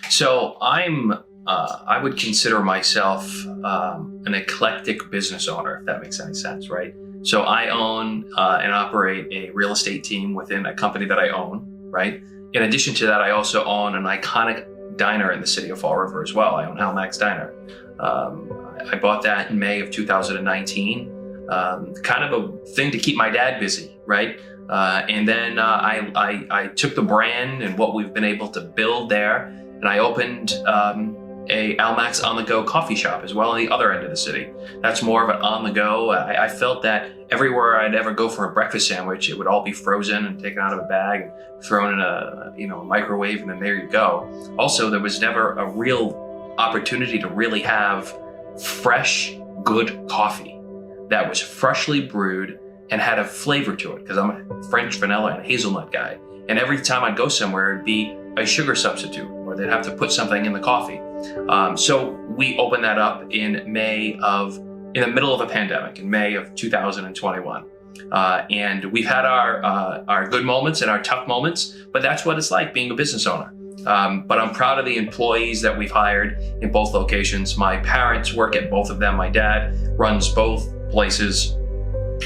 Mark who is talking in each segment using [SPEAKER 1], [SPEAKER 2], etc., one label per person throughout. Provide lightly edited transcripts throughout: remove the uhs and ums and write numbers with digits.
[SPEAKER 1] So I would consider myself an eclectic business owner, if that makes any sense, right? So I own and operate a real estate team within a company that I own, right? In addition to that, I also own an iconic diner in the city of Fall River as well. I own Hal Mack's Diner. I bought that in May of 2019, kind of a thing to keep my dad busy, right? And then I took the brand and what we've been able to build there, and I opened a Al Mack's On The Go coffee shop as well on the other end of the city. That's more of an on the go. I felt that everywhere I'd ever go for a breakfast sandwich, it would all be frozen and taken out of a bag and thrown in a microwave, and then there you go. Also, there was never a real opportunity to really have fresh, good coffee that was freshly brewed and had a flavor to it, because I'm a French vanilla and hazelnut guy. And every time I'd go somewhere, it'd be a sugar substitute, or they'd have to put something in the coffee. So we opened that up in the middle of a pandemic, in May of 2021. And we've had our good moments and our tough moments, but that's what it's like being a business owner. But I'm proud of the employees that we've hired in both locations. My parents work at both of them. My dad runs both places.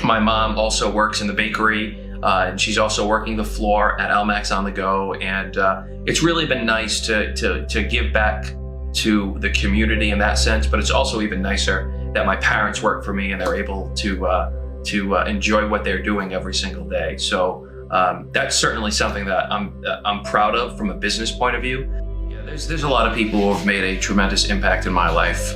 [SPEAKER 1] My mom also works in the bakery, and she's also working the floor at Al Mack's On The Go. And it's really been nice to give back to the community in that sense, but it's also even nicer that my parents work for me and they're able to enjoy what they're doing every single day. So that's certainly something that I'm proud of from a business point of view. Yeah, there's a lot of people who have made a tremendous impact in my life,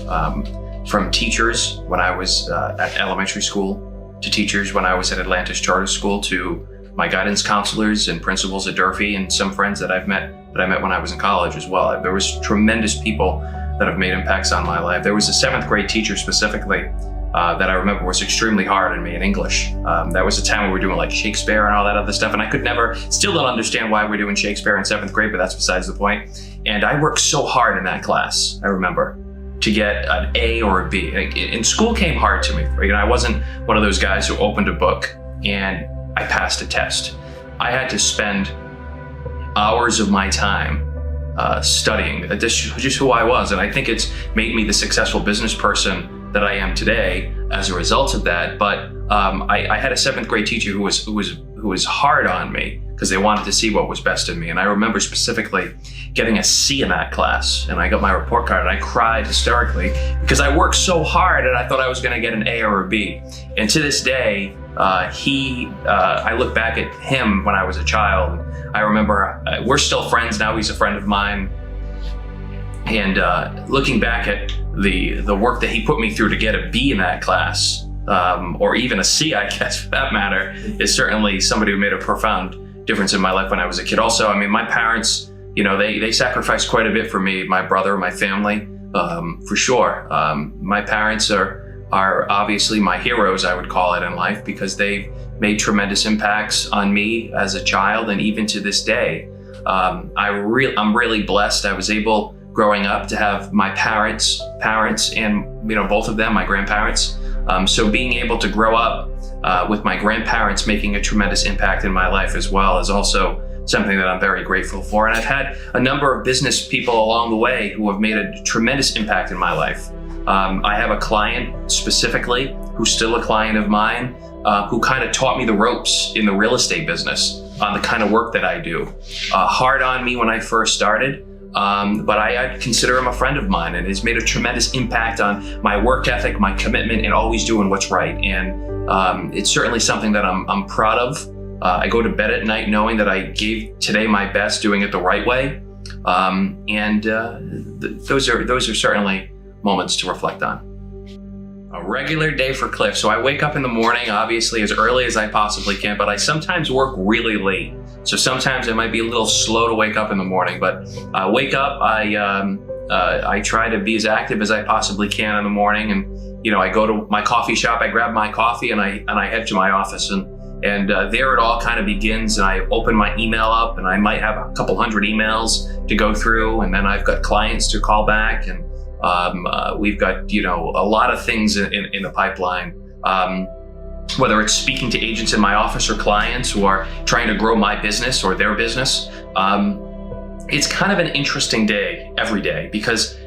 [SPEAKER 1] from teachers when I was at elementary school, to teachers when I was at Atlantis Charter School, to my guidance counselors and principals at Durfee, and some friends that I met when I was in college as well. There was tremendous people that have made impacts on my life. There was a 7th grade teacher specifically that I remember was extremely hard on me in English. That was a time where we were doing like Shakespeare and all that other stuff, and I still don't understand why we're doing Shakespeare in 7th grade, but that's besides the point. And I worked so hard in that class, I remember, to get an A or a B. And school came hard to me. Right? I wasn't one of those guys who opened a book and I passed a test. I had to spend hours of my time studying. That's just who I was. And I think it's made me the successful business person that I am today as a result of that. But I had a 7th grade teacher who was hard on me because they wanted to see what was best in me. And I remember specifically getting a C in that class, and I got my report card and I cried hysterically because I worked so hard and I thought I was gonna get an A or a B. And to this day, I look back at him when I was a child. I remember, we're still friends now, he's a friend of mine. And looking back at the work that he put me through to get a B in that class, or even a C, I guess, for that matter, is certainly somebody who made a profound difference in my life when I was a kid. Also, I mean, my parents, they sacrificed quite a bit for me, my brother, my family, for sure. My parents are obviously my heroes, I would call it, in life, because they made tremendous impacts on me as a child, and even to this day. I'm really blessed. I was able, growing up, to have my parents and both of them, my grandparents. So being able to grow up with my grandparents making a tremendous impact in my life as well is also something that I'm very grateful for. And I've had a number of business people along the way who have made a tremendous impact in my life. I have a client specifically who's still a client of mine, who kind of taught me the ropes in the real estate business on the kind of work that I do. Hard on me when I first started, but I consider him a friend of mine, and has made a tremendous impact on my work ethic, my commitment, and always doing what's right. And it's certainly something that I'm proud of. I go to bed at night knowing that I gave today my best, doing it the right way. Those are certainly moments to reflect on. A regular day for Cliff. So I wake up in the morning, obviously as early as I possibly can, but I sometimes work really late. So sometimes it might be a little slow to wake up in the morning, but I wake up, I try to be as active as I possibly can in the morning. And, I go to my coffee shop, I grab my coffee, and I head to my office, and there it all kind of begins. And I open my email up, and I might have a couple hundred emails to go through, and then I've got clients to call back, and we've got, a lot of things in the pipeline, whether it's speaking to agents in my office or clients who are trying to grow my business or their business. it's kind of an interesting day every day, because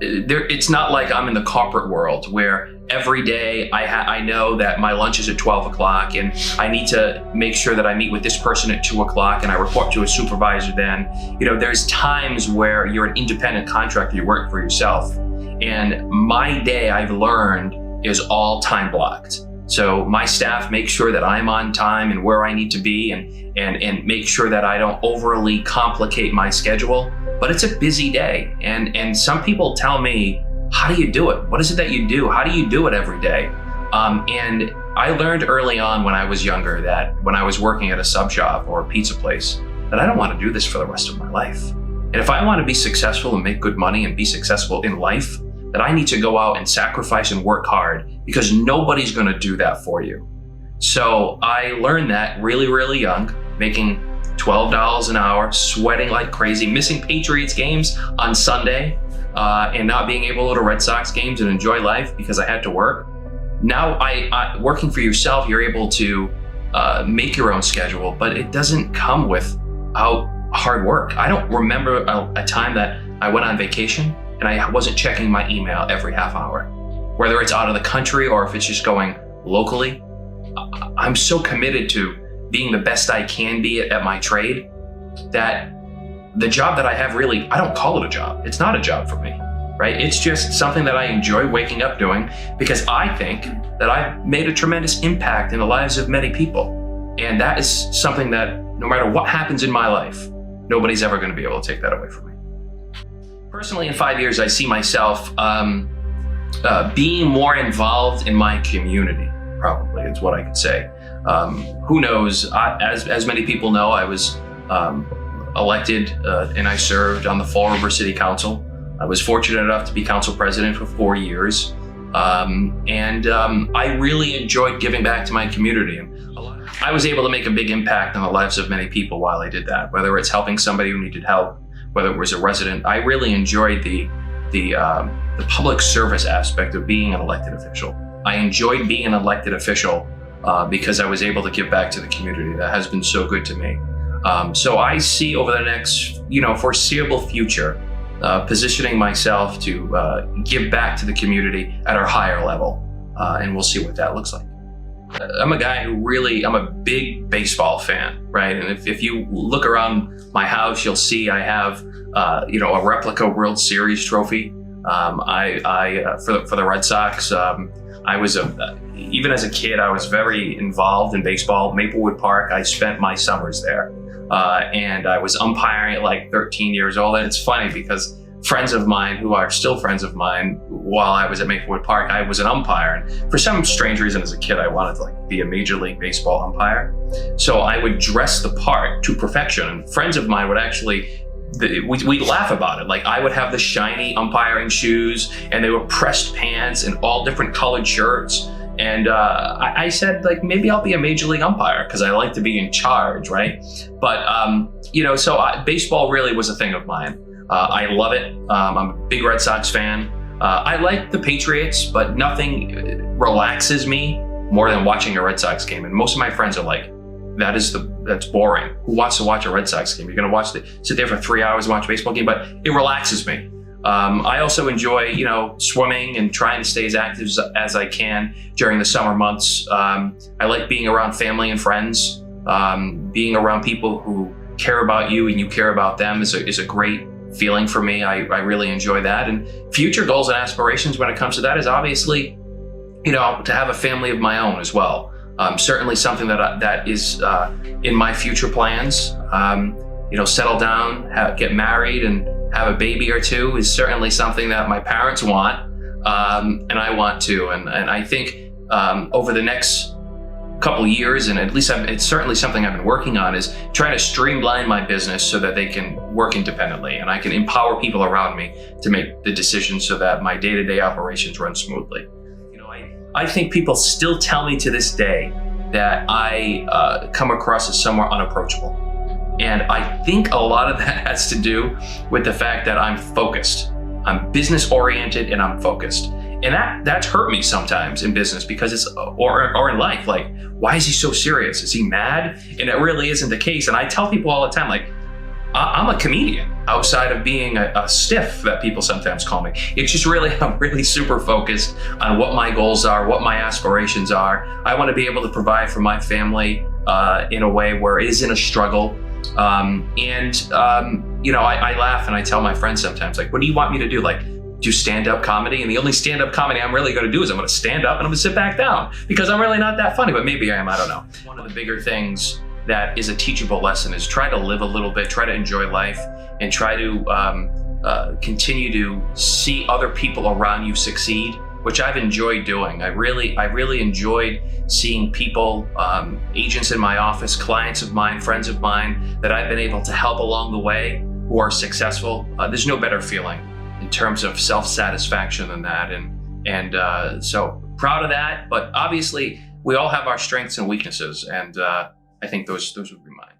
[SPEAKER 1] it's not like I'm in the corporate world where every day I know that my lunch is at 12 o'clock and I need to make sure that I meet with this person at 2 o'clock and I report to a supervisor then. There's times where you're an independent contractor, you work for yourself. And my day, I've learned, is all time blocked. So my staff make sure that I'm on time and where I need to be, and make sure that I don't overly complicate my schedule. But it's a busy day. And some people tell me, how do you do it? What is it that you do? How do you do it every day? And I learned early on when I was younger that when I was working at a sub shop or a pizza place, that I don't want to do this for the rest of my life. And if I want to be successful and make good money and be successful in life, that I need to go out and sacrifice and work hard, because nobody's going to do that for you. So I learned that really, really young, making $12 an hour, sweating like crazy, missing Patriots games on Sunday, and not being able to go to Red Sox games and enjoy life because I had to work. Now, working for yourself, you're able to make your own schedule, but it doesn't come without hard work. I don't remember a time that I went on vacation and I wasn't checking my email every half hour, whether it's out of the country or if it's just going locally. I'm so committed to being the best I can be at my trade that the job that I have, really, I don't call it a job. It's not a job for me, right? It's just something that I enjoy waking up doing, because I think that I've made a tremendous impact in the lives of many people. And that is something that no matter what happens in my life, nobody's ever going to be able to take that away from me. Personally, in 5 years, I see myself being more involved in my community, probably is what I could say. Who knows? As many people know, I was elected and I served on the Fall River City Council. I was fortunate enough to be council president for 4 years. I really enjoyed giving back to my community. And I was able to make a big impact on the lives of many people while I did that, whether it's helping somebody who needed help, whether it was a resident. I really enjoyed the public service aspect of being an elected official. I enjoyed being an elected official because I was able to give back to the community. That has been so good to me. So I see over the next, foreseeable future, positioning myself to give back to the community at a higher level, and we'll see what that looks like. I'm a guy who I'm a big baseball fan, right? And if you look around my house, you'll see I have, a replica World Series trophy. For the Red Sox. I was even as a kid, I was very involved in baseball. Maplewood Park, I spent my summers there. And I was umpiring at like 13 years old. And it's funny because friends of mine who are still friends of mine, while I was at Maplewood Park, I was an umpire. And for some strange reason as a kid, I wanted to be a Major League Baseball umpire. So I would dress the part to perfection. And friends of mine would actually, we laugh about it. Like, I would have the shiny umpiring shoes and they were pressed pants and all different colored shirts. And I said, maybe I'll be a Major League umpire because I like to be in charge, right? But, baseball really was a thing of mine. I love it. I'm a big Red Sox fan. I like the Patriots, but nothing relaxes me more than watching a Red Sox game. And most of my friends are like, that's boring. Who wants to watch a Red Sox game? You're going to sit there for 3 hours and watch a baseball game, but it relaxes me. I also enjoy, swimming and trying to stay as active as I can during the summer months. I like being around family and friends. Being around people who care about you and you care about them is a great feeling for me. I really enjoy that. And future goals and aspirations when it comes to that is obviously, to have a family of my own as well. Certainly something that is in my future plans. Settle down, get married, and have a baby or two is certainly something that my parents want, and I want to. And I think over the next couple of years, and at least it's certainly something I've been working on, is trying to streamline my business so that they can work independently and I can empower people around me to make the decisions so that my day-to-day operations run smoothly. I think people still tell me to this day that I come across as somewhat unapproachable. And I think a lot of that has to do with the fact that I'm focused. I'm business oriented and I'm focused. And that's hurt me sometimes in business because or in life, why is he so serious? Is he mad? And it really isn't the case. And I tell people all the time, I'm a comedian outside of being a stiff that people sometimes call me. It's just really, I'm really super focused on what my goals are, what my aspirations are. I want to be able to provide for my family in a way where it isn't a struggle. I laugh and I tell my friends sometimes, like, what do you want me to do? Like, do stand-up comedy? And the only stand-up comedy I'm really going to do is I'm going to stand up and I'm going to sit back down because I'm really not that funny, but maybe I am, I don't know. One of the bigger things that is a teachable lesson is try to live a little bit, try to enjoy life, and try to continue to see other people around you succeed, which I've enjoyed doing. I really enjoyed seeing people, agents in my office, clients of mine, friends of mine that I've been able to help along the way who are successful. There's no better feeling in terms of self-satisfaction than that. And so proud of that, but obviously we all have our strengths and weaknesses, and I think those would be mine.